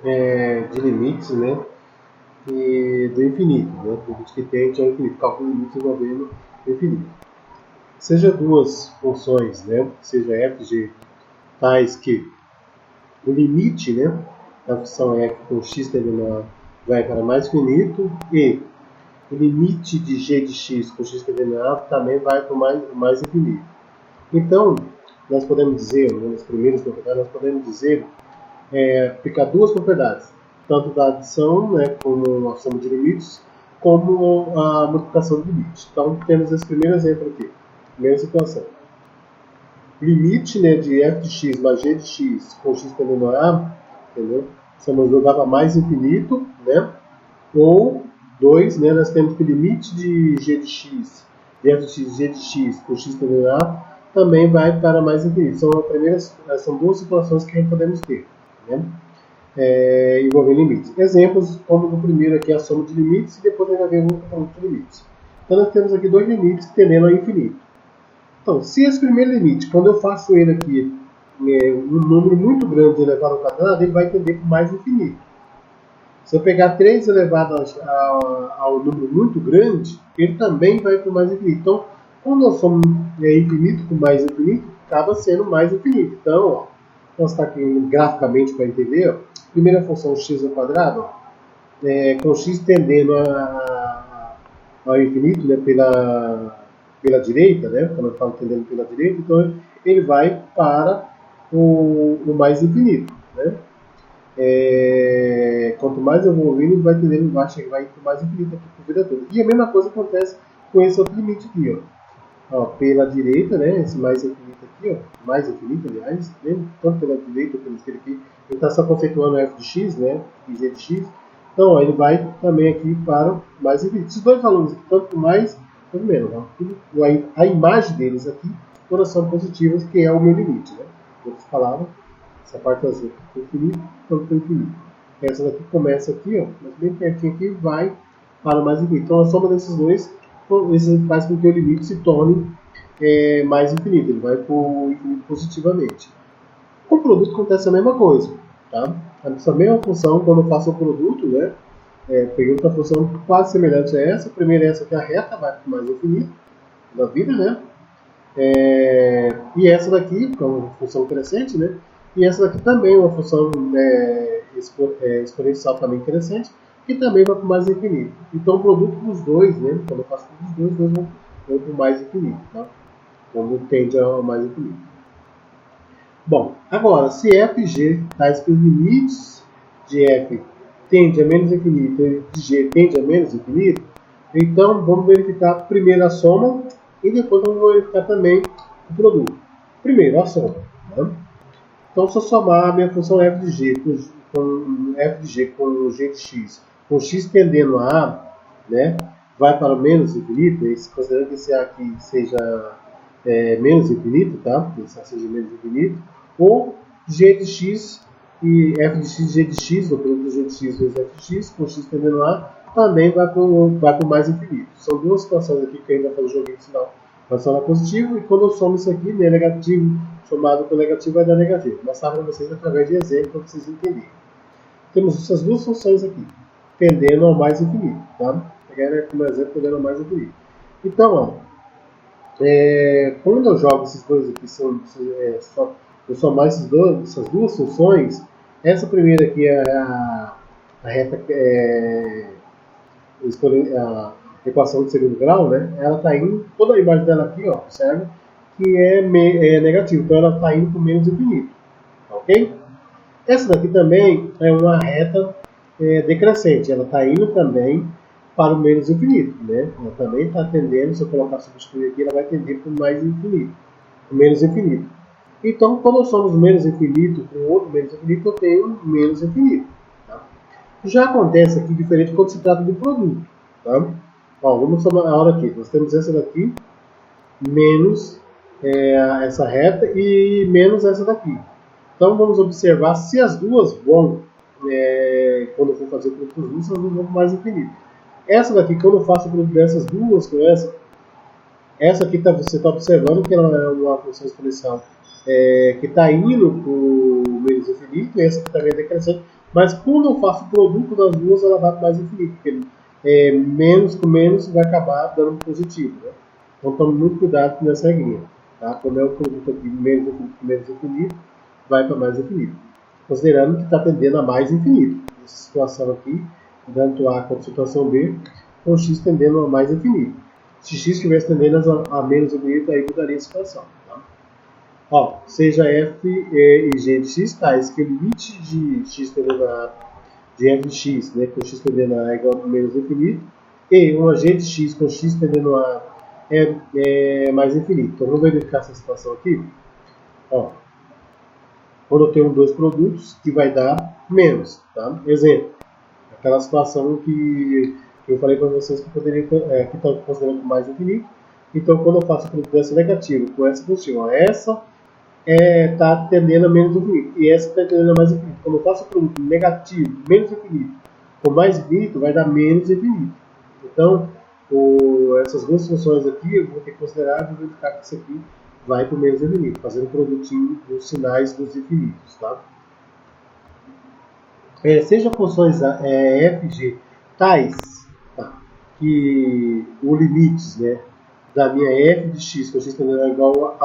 de limites, né, e do infinito, né, limite que tende ao infinito, cálculo de limites envolvendo o infinito. Seja duas funções, né, seja f de g tais que o limite, né, da função f com x tendendo a vai para mais infinito e o limite de g de x com x tendendo a também vai para o mais infinito. Então, nós podemos dizer, nas primeiras propriedades, nós podemos dizer, aplicar duas propriedades, tanto da adição, né, como a soma de limites, como a multiplicação de limites. Então, temos esse primeiro exemplo aqui, primeira situação. Limite, né, de f de x mais g de x com x tendendo a a, entendeu? Vamos jogar para mais infinito, né? Ou 2, né, nós temos que o limite de g de x, de f de x, g de x com x tendendo a a, também vai para mais infinito. São duas situações que podemos ter, né? Envolvendo limites. Exemplos, como no primeiro aqui, a soma de limites, e depois ainda vem o conjunto de limites. Então nós temos aqui dois limites tendendo ao infinito. Então, se esse primeiro limite, quando eu faço ele aqui, um número muito grande elevado ao quadrado, ele vai tender para o mais infinito. Se eu pegar 3 elevado ao número muito grande, ele também vai para o mais infinito. Então, quando nós somos infinito com mais infinito, acaba sendo mais infinito. Então, ó, nós está aqui graficamente para entender. Ó, primeira função x ao quadrado, ó, com x tendendo ao infinito, né, pela direita, né, quando eu falo tendendo pela direita, então ele vai para o mais infinito, né? Quanto mais eu vou indo, vai tendendo embaixo, vai para o mais infinito aqui por vida toda. E a mesma coisa acontece com esse outro limite aqui, ó, pela direita, né, esse mais infinito aqui, ó, mais infinito, aliás, né, tanto pela direita como pela esquerda aqui, ele está só conceituando f de x, né, e g de x. Então, ó, ele vai também aqui para o mais infinito. Esses dois valores aqui, tanto mais quanto menos, ó, a imagem deles aqui, todas são positivas, que é o meu limite, né. Em outras palavras, essa parte azul aqui é infinito, tanto para o infinito. Essa daqui começa aqui, ó, mas bem pertinho aqui, vai para o mais infinito. Então, a soma desses dois, isso faz com que o limite se torne mais infinito. Ele vai para o infinito positivamente. Com o produto acontece a mesma coisa. Tá? Essa mesma função, quando eu faço o produto, né, peguei outra função quase semelhante a essa. Primeiro, essa aqui é a reta, vai para o mais infinito da vida, né? E essa daqui, que é uma função crescente, né? E essa daqui também é uma função exponencial também crescente, que também vai para o mais infinito. Então, o produto dos dois, né? Quando eu faço os dois vão para o mais infinito, tá? Quando tende ao mais infinito. Bom, agora, se f e g tais que os limites de f tende a menos infinito e de g tende a menos infinito, então vamos verificar primeiro a soma e depois vamos verificar também o produto. Primeiro, a soma. Né? Então, se eu somar a minha função f de g com f de g com g de x, com x tendendo a a, né, vai para o menos infinito, considerando que esse a aqui seja menos infinito, tá? Esse a seja menos infinito, ou g de x e f de x e g de x, o produto g de x vezes f de x, com x tendendo a também vai para o mais infinito. São duas situações aqui que ainda faz o joguinho de sinal racional positivo, e quando eu somo isso aqui, né, negativo somado com negativo vai dar negativo. Vou mostrar para vocês através de exemplo para vocês entenderem. Temos essas duas funções aqui, tendendo ao mais infinito. Tá? Vou pegar como exemplo tendendo ao mais infinito. Então, ó, quando eu jogo esses dois aqui, eu somar essas duas funções, essa primeira aqui é a reta, a equação de segundo grau, né? Ela está indo, toda a imagem dela aqui, ó, observe que é negativo, então ela está indo para o menos infinito, ok? Essa daqui também é uma reta decrescente, ela está indo também para o menos infinito, né? Ela também está tendendo, se eu colocar substituir aqui, ela vai tender para o mais infinito, o menos infinito. Então, quando nós somos menos infinito com outro menos infinito, eu tenho menos infinito. Tá? Já acontece aqui diferente quando se trata de produto. Tá? Ó, vamos somar a hora aqui. Nós temos essa daqui, menos essa reta e menos essa daqui. Então, vamos observar se as duas vão, quando eu for fazer o produto dos duas, elas vão para o mais infinito. Essa daqui, quando eu faço o produto dessas duas com essa aqui você está observando que ela é uma função exponencial que está indo para o menos infinito, e essa aqui também é decrescente, Mas quando eu faço o produto das duas, ela vai para mais infinito, porque menos com menos vai acabar dando positivo. Né? Então tome muito cuidado nessa regrinha. Tá? Quando é o produto aqui menos infinito com menos infinito, vai para mais infinito. Considerando que está tendendo a mais infinito. Nessa situação aqui, tanto A quanto a situação B, com x tendendo a mais infinito. Se x estivesse tendendo a menos infinito, aí mudaria a situação. Tá? Ó, seja f e g de x tais que o limite de x tendendo a de f de x, né, com x tendendo a igual a menos infinito, e uma g de x com x tendendo a mais infinito. Então vamos verificar essa situação aqui. Ó, quando eu tenho dois produtos, que vai dar menos. Tá? Exemplo, aquela situação que eu falei para vocês que poderia que estão considerando mais infinito. Então, quando eu faço o produto dessa negativa com essa positiva, essa está tendendo a menos infinito e essa está tendendo a mais infinito. Quando eu faço o produto negativo, menos infinito, com mais infinito, vai dar menos infinito. Então, essas duas funções aqui, eu vou ter que considerar e verificar que isso aqui vai para o menos infinito, fazendo o produtinho dos sinais dos infinitos. Tá? Seja funções f, g tais, tá, que o limite, né, da minha f de x com x tendendo a igual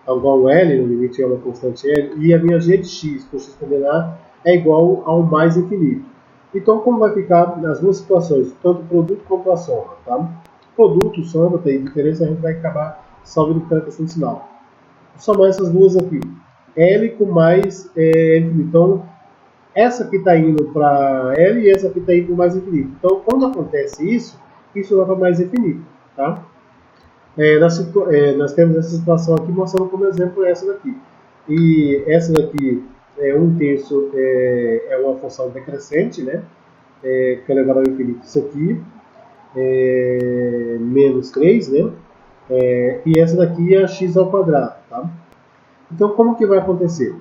ao L, o limite é uma constante L, e a minha g de x com x tendendo a é igual ao mais infinito. Então, como vai ficar nas duas situações, tanto o produto quanto a soma? Tá? Produto, soma, tem diferença, a gente vai acabar só verificando a questão de sinal. Vou somar essas duas aqui. L com mais infinito. Então, essa aqui está indo para L e essa aqui está indo para mais infinito. Então, quando acontece isso, isso vai para mais infinito. Tá? Nós temos essa situação aqui mostrando como exemplo essa daqui. E essa daqui, 1/3 é uma função decrescente, né? Que é elevado ao infinito. Isso aqui é menos 3, né? E essa daqui é x ao quadrado. Tá? Então, como que vai acontecer?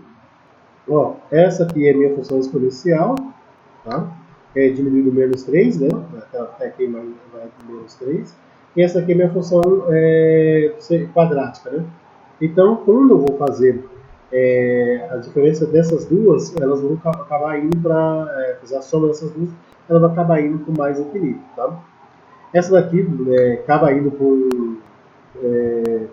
Ó, essa aqui é a minha função exponencial, tá? Diminuindo menos 3, né? Até aqui vai menos 3. E essa aqui é a minha função quadrática, né? Então, quando eu vou fazer a diferença dessas duas, elas vão acabar indo para fazer a soma dessas duas, ela vai acabar indo para o mais infinito, tá? Essa daqui acaba indo por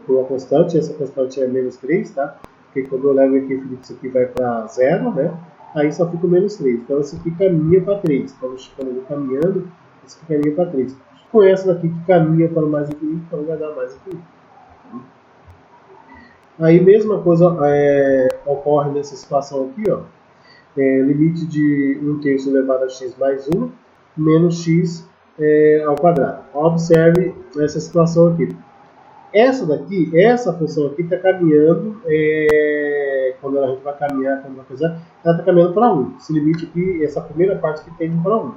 uma constante, essa constante é menos 3, tá? Porque quando eu levo aqui infinito, isso aqui vai para 0, né? Aí só fica o menos 3. Então, isso aqui caminha para 3. Quando eu vou caminhando, isso aqui caminha para 3. Com essa daqui que caminha para o mais infinito, então vai dar mais infinito. Aí, mesma coisa ocorre nessa situação aqui, ó. Limite de 1/3 elevado a x mais 1, menos x ao quadrado. Observe essa situação aqui. Essa função aqui está caminhando, quando a gente vai caminhar, quando vai fazer, ela está caminhando para 1. Esse limite aqui, essa primeira parte que tende para 1.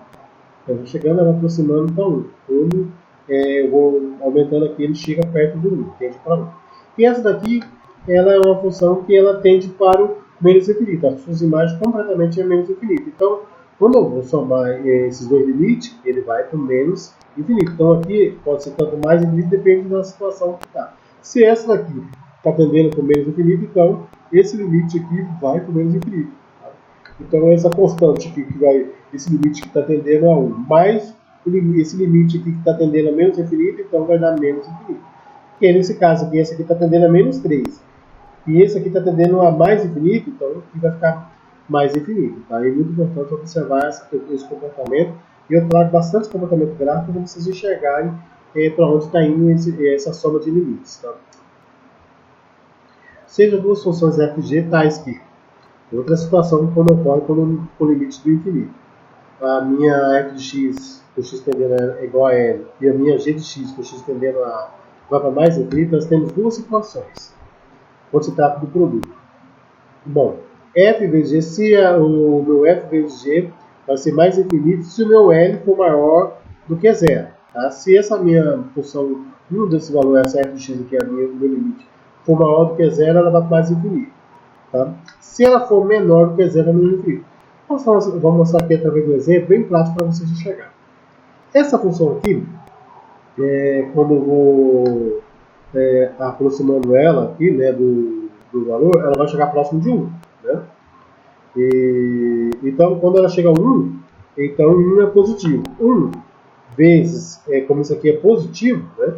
Então, vou chegando, ela vai aproximando para 1. Quando eu vou aumentando aqui, ele chega perto do 1, tende para 1. E essa daqui, ela é uma função que ela tende para o menos infinito. As suas imagens completamente é menos infinito. Então, quando eu vou somar esses dois limites, ele vai para o menos infinito. Então, aqui pode ser tanto mais infinito, depende da situação que está. Se essa daqui está tendendo para o menos infinito, então esse limite aqui vai para o menos infinito. Tá? Então, essa constante aqui, esse limite que está tendendo a 1, mais esse limite aqui que está tendendo a menos infinito, então vai dar menos infinito. Porque nesse caso aqui, esse aqui está tendendo a menos 3. E esse aqui está tendendo a mais infinito, então aqui vai ficar mais infinito. Tá? É muito importante observar esse comportamento. E eu trago bastante comportamento gráfico para vocês enxergarem para onde está indo essa soma de limites. Tá? Seja duas funções f e g tais que, outra situação quando ocorre com o limite do infinito. A minha f de x com x tendendo a igual a l e a minha g de x com x tendendo a vai para mais infinito, nós temos duas situações quando se trata do produto. Bom, f vezes g, se o meu f vezes g vai ser mais infinito se o meu L for maior do que zero. Tá? Se essa minha função, um desse valor, essa f de x aqui, o meu limite, for maior do que zero, ela vai para mais infinito. Tá? Se ela for menor do que zero, ela vai para infinito. Vou mostrar aqui através do exemplo, bem prático para vocês enxergarem. Essa função aqui, quando eu vou aproximando ela aqui, né, do valor, ela vai chegar próximo de 1. Né? Então, quando ela chega a 1, então 1 é positivo. 1 vezes, como isso aqui é positivo, né?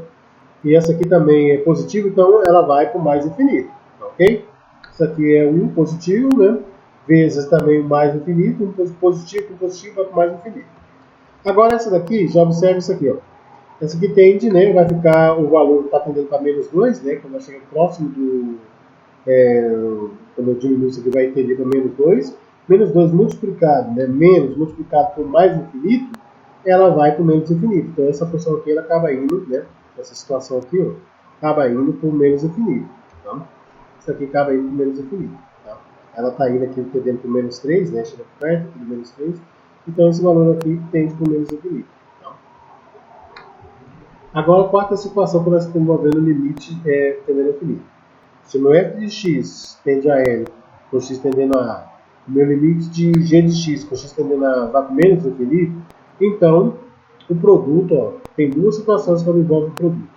E essa aqui também é positivo, então ela vai para o mais infinito, ok? Isso aqui é 1 positivo, né? Vezes também o mais infinito, um positivo com positivo vai para o mais infinito. Agora essa daqui, já observa isso aqui, ó. Essa aqui tende, né? Vai ficar, o valor está tendendo para menos 2, né? Quando chega próximo do... quando eu diminuo isso aqui, vai tender para menos 2. Menos 2 multiplicado, né? Menos multiplicado por mais infinito, ela vai para o menos infinito. Então essa função aqui, ela acaba indo, né? Essa situação aqui, ó, acaba indo para o menos infinito. Tá? Isso aqui acaba indo para o menos infinito. Tá? Ela está indo aqui tendendo para o menos 3, né? Chega perto aqui do menos 3. Então esse valor aqui tende para o menos infinito. Tá? Agora a quarta situação que nós estamos envolvendo o limite tendendo ao infinito. Se o meu f de x tende a L, com x tendendo a A, o meu limite de g de x com x tendendo a A vai para o menos infinito, então o produto, ó, tem duas situações que envolvem o produto.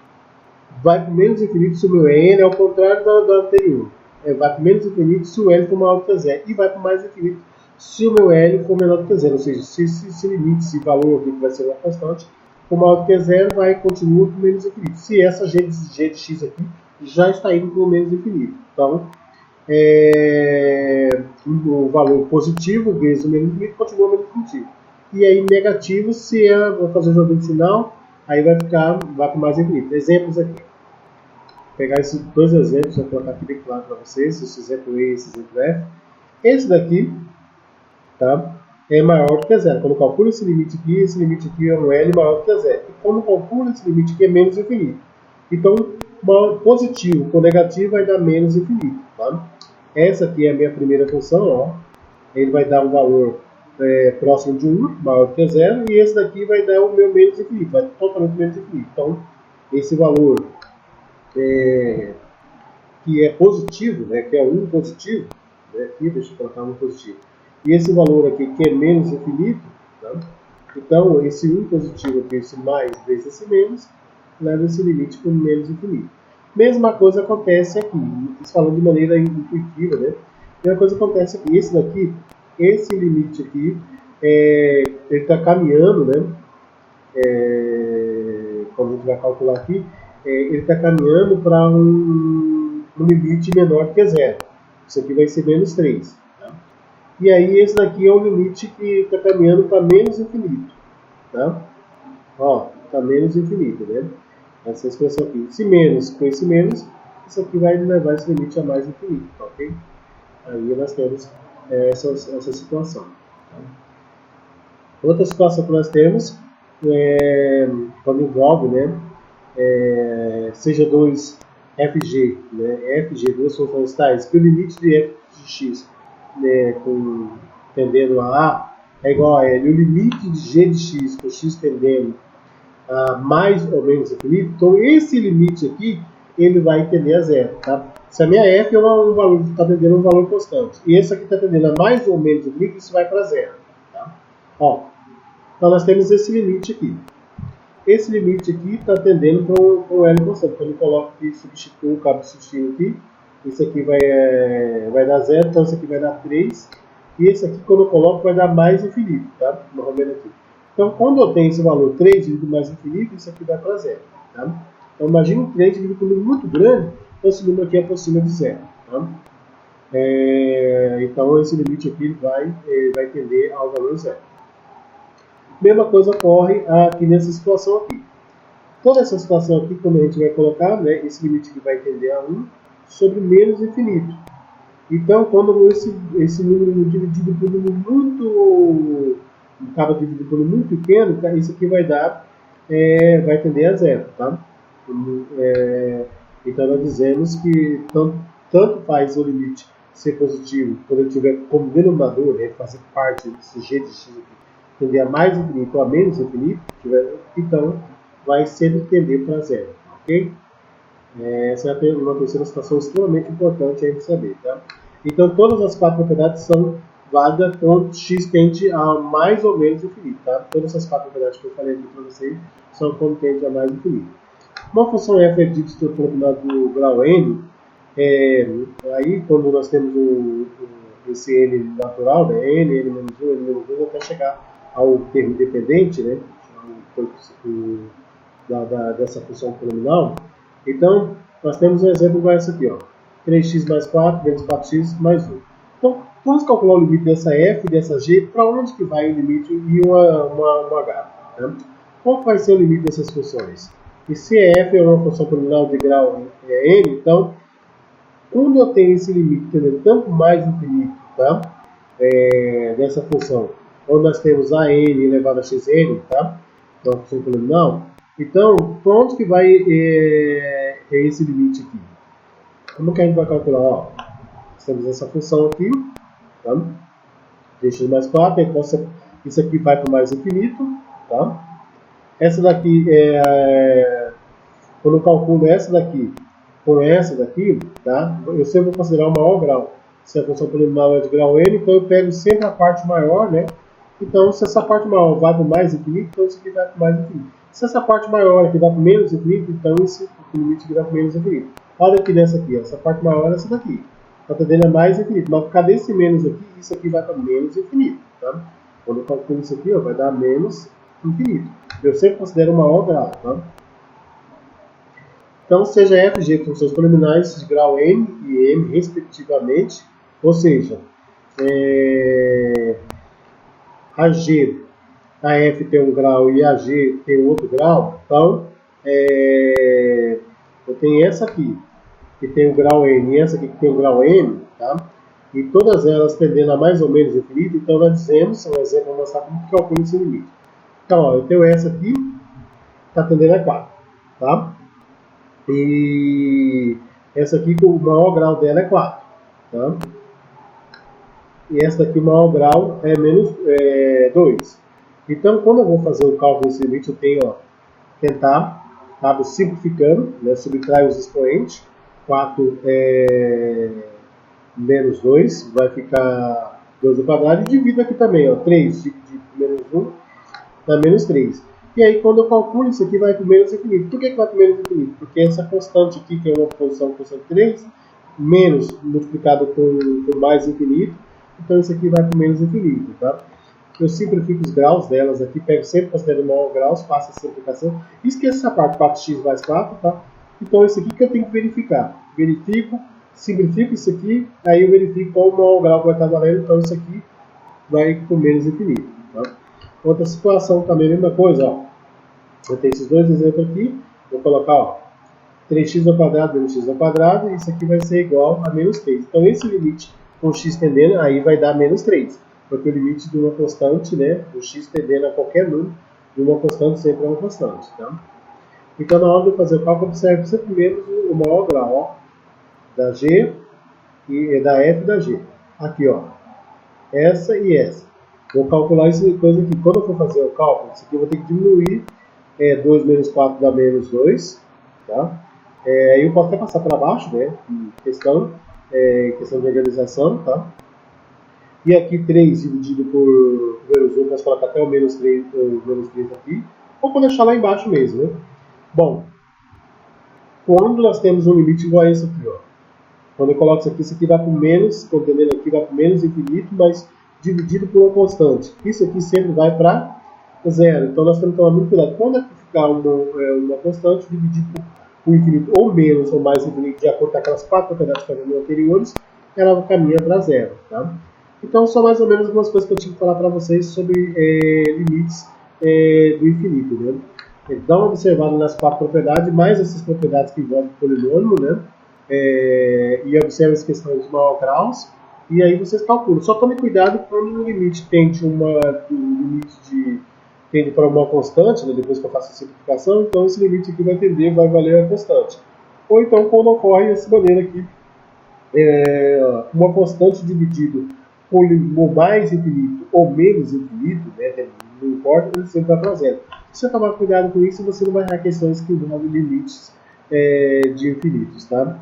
Vai para o menos infinito se o meu N é ao contrário da anterior. Vai para o menos infinito se o L for maior do que zero. E vai para o mais infinito se o meu L for menor do que zero. Ou seja, se esse limite, esse valor aqui que vai ser uma constante, for maior do que zero, vai continuar para o menos infinito. Se essa g de x aqui já está indo para o menos infinito. Então, o valor positivo vezes o menos infinito continua menos infinito. E aí negativo, se vou fazer o jogo de sinal, aí vai para o mais infinito. Exemplos aqui. Vou pegar esses dois exemplos, vou colocar aqui bem claro para vocês, esse exemplo E e esse exemplo F. Esse daqui, tá, é maior do que zero. Quando eu calculo esse limite aqui é um L maior do que zero. E quando eu calculo esse limite aqui é menos infinito. Então, positivo com negativo vai dar menos infinito. Tá? Essa aqui é a minha primeira função, ó. Ele vai dar um valor próximo de 1, maior do que zero, e esse daqui vai dar o meu menos infinito, vai totalmente menos infinito. Então, esse valor que é positivo, né, que é 1 positivo, né, aqui, deixa eu colocar 1 positivo, e esse valor aqui que é menos infinito, tá? Então, esse 1 positivo aqui, esse mais vezes esse menos, leva esse limite para o menos infinito. Mesma coisa acontece aqui, falando de maneira intuitiva, né? Mesma coisa acontece aqui. Esse daqui, esse limite aqui, ele está caminhando, né? Quando a gente vai calcular aqui, ele está caminhando para um limite menor que zero. Isso aqui vai ser menos 3. Tá? E aí esse daqui é o limite que está caminhando para menos infinito. Tá? Ó, está menos infinito, né? Essa expressão aqui. Se menos com esse menos, isso aqui vai levar esse limite a mais infinito, tá, ok? Aí nós temos essa situação. Tá? Outra situação que nós temos quando envolve, né, seja 2 fg, né, fg, duas funções tais, que o limite de f de x, né, tendendo a A é igual a L, o limite de g de x com x tendendo mais ou menos infinito, então esse limite aqui ele vai tender a zero. Tá? Se a minha f é um valor que está tendendo a um valor constante e esse aqui está tendendo a mais ou menos infinito, isso vai para zero. Tá? Ó, então nós temos esse limite aqui. Esse limite aqui está tendendo para o L constante. Quando eu coloco aqui, substituo, acabo substituindo aqui, isso aqui vai dar zero, então isso aqui vai dar 3. E esse aqui, quando eu coloco, vai dar mais infinito. Tá? Novamente aqui. Então, quando eu tenho esse valor 3 dividido mais infinito, isso aqui vai para zero. Tá? Então, imagina um 3 dividido com um número muito grande, então esse número aqui aproxima de zero. Tá? Então, esse limite aqui vai tender ao valor zero. Mesma coisa ocorre aqui nessa situação aqui. Toda essa situação aqui, como a gente vai colocar, né, esse limite aqui vai tender a 1 sobre menos infinito. Então, quando esse número dividido por um número muito... acaba dividido por um número muito pequeno, isso aqui vai tender a zero. Tá? Então, nós dizemos que tanto faz o limite ser positivo quando ele tiver como denominador, né, fazer parte desse g de x aqui, tender a mais infinito ou a menos infinito, então vai sempre tender para zero, ok? Essa é uma terceira situação extremamente importante a gente saber, tá? Então todas as quatro propriedades são válidas quando x tende a mais ou menos infinito, tá? Todas essas quatro propriedades que eu falei aqui para vocês são quando tende a mais infinito. Uma função f é dita pelo do grau n, aí quando nós temos esse n natural, né? n menos 1, n menos 2, até chegar ao termo independente, né? Dessa função polinomial. Então, nós temos um exemplo igual esse aqui, ó. 3x mais 4 vezes 4x mais 1. Então, vamos calcular o limite dessa f e dessa g, para onde que vai o limite e uma h. Né? Qual vai ser o limite dessas funções? E se f é uma função polinomial de grau n, então, quando eu tenho esse limite tendendo tanto mais infinito, tá? Dessa função, onde nós temos a n elevado a xn, tá? Então, a função polinomial. Então, para onde que vai esse limite aqui? Como que a gente vai calcular? Ó, nós temos essa função aqui, tá? 3x mais 4, isso aqui vai para o mais infinito, tá? Essa daqui, quando eu calculo essa daqui com essa daqui, tá? Eu sempre vou considerar o maior grau. Se a função polinomial é de grau n, então eu pego sempre a parte maior, né? Então, se essa parte maior vai para o mais infinito, então isso aqui vai para o mais infinito. Se essa parte maior aqui vai para o menos infinito, então esse limite aqui vai para o menos infinito. Olha aqui nessa aqui, ó. Essa parte maior é essa daqui. A tendendo é mais infinito. Mas por causa desse menos aqui, isso aqui vai para menos infinito, tá? Quando eu calculo isso aqui, ó, vai dar menos infinito. Eu sempre considero o maior grau, tá? Então, seja f e g funções polinomiais de grau n e m, respectivamente, ou seja, a g, a f tem um grau e a g tem outro grau, então, eu tenho essa aqui, que tem o grau n, e essa aqui que tem o grau m, tá? E todas elas tendendo a mais ou menos infinito, então nós dizemos, um exemplo para mostrar como que calcula esse limite. Então, ó, eu tenho essa aqui, está tendendo a 4, tá? E essa aqui, o maior grau dela é 4, tá? E essa aqui, o maior grau é menos 2. Então, quando eu vou fazer o cálculo desse limite, eu tenho, ó, tentar, acabo simplificando, né? Subtraio os expoentes. 4 menos 2, vai ficar 2 ao quadrado, e divido aqui também, ó, 3 dividido por menos 1, dá menos 3. E aí, quando eu calculo, isso aqui vai para o menos infinito. Por que vai para o menos infinito? Porque essa constante aqui, que é uma posição constante 3, menos multiplicado por mais infinito, então isso aqui vai para o menos infinito, tá? Eu simplifico os graus delas aqui, pego sempre considero o maior graus, faço a simplificação, e esqueço essa parte, 4x mais 4, tá? Então, isso aqui que eu tenho que verificar. Verifico, simplifico isso aqui, aí eu verifico qual o maior grau que vai estar valendo, então isso aqui vai para o menos infinito, tá? Outra situação também, a mesma coisa, ó. Eu tenho esses dois exemplos aqui, vou colocar, ó, 3x ao quadrado menos x ao quadrado, e isso aqui vai ser igual a menos 3. Então, esse limite com x tendendo, aí vai dar menos 3. Porque o limite de uma constante, né, o x tendendo a qualquer número, de uma constante sempre é uma constante, tá? Então, na hora de fazer o cálculo, observe sempre primeiro o maior grau, ó, da g, e da f e da g. Aqui, ó, essa e essa. Vou calcular isso coisa aqui. Quando eu for fazer o cálculo, isso aqui eu vou ter que diminuir. 2 menos 4 dá menos 2, tá? Aí eu posso até passar para baixo, né? Questão de organização, tá? E aqui 3 dividido por menos 1, posso colocar até o menos 3 aqui, ou vou deixar lá embaixo mesmo, né? Bom, quando nós temos um limite igual a esse aqui, ó. Quando eu coloco isso aqui vai para o menos, estou entendendo aqui, vai para o menos infinito, mas dividido por uma constante. Isso aqui sempre vai para 0. Então nós temos que tomar muito cuidado. Quando ficar uma constante dividido por infinito ou menos ou mais infinito, de acordo com aquelas 4 propriedades que eu falei anteriores, ela caminha para 0. Tá? Então são mais ou menos algumas coisas que eu tinha que falar para vocês sobre limites do infinito. Né? Dá uma observada nas 4 propriedades, mais essas propriedades que envolvem polinômio, né? E observe as questões de maior graus. E aí vocês calculam. Só tome cuidado quando o limite tende para uma constante, né, depois que eu faço a simplificação, então esse limite aqui vai valer a constante. Ou então quando ocorre dessa maneira aqui, uma constante dividido por mais infinito ou menos infinito, né, não importa, ele sempre vai para 0. Se você tomar cuidado com isso, você não vai errar questões que envolvem limites de infinitos, tá?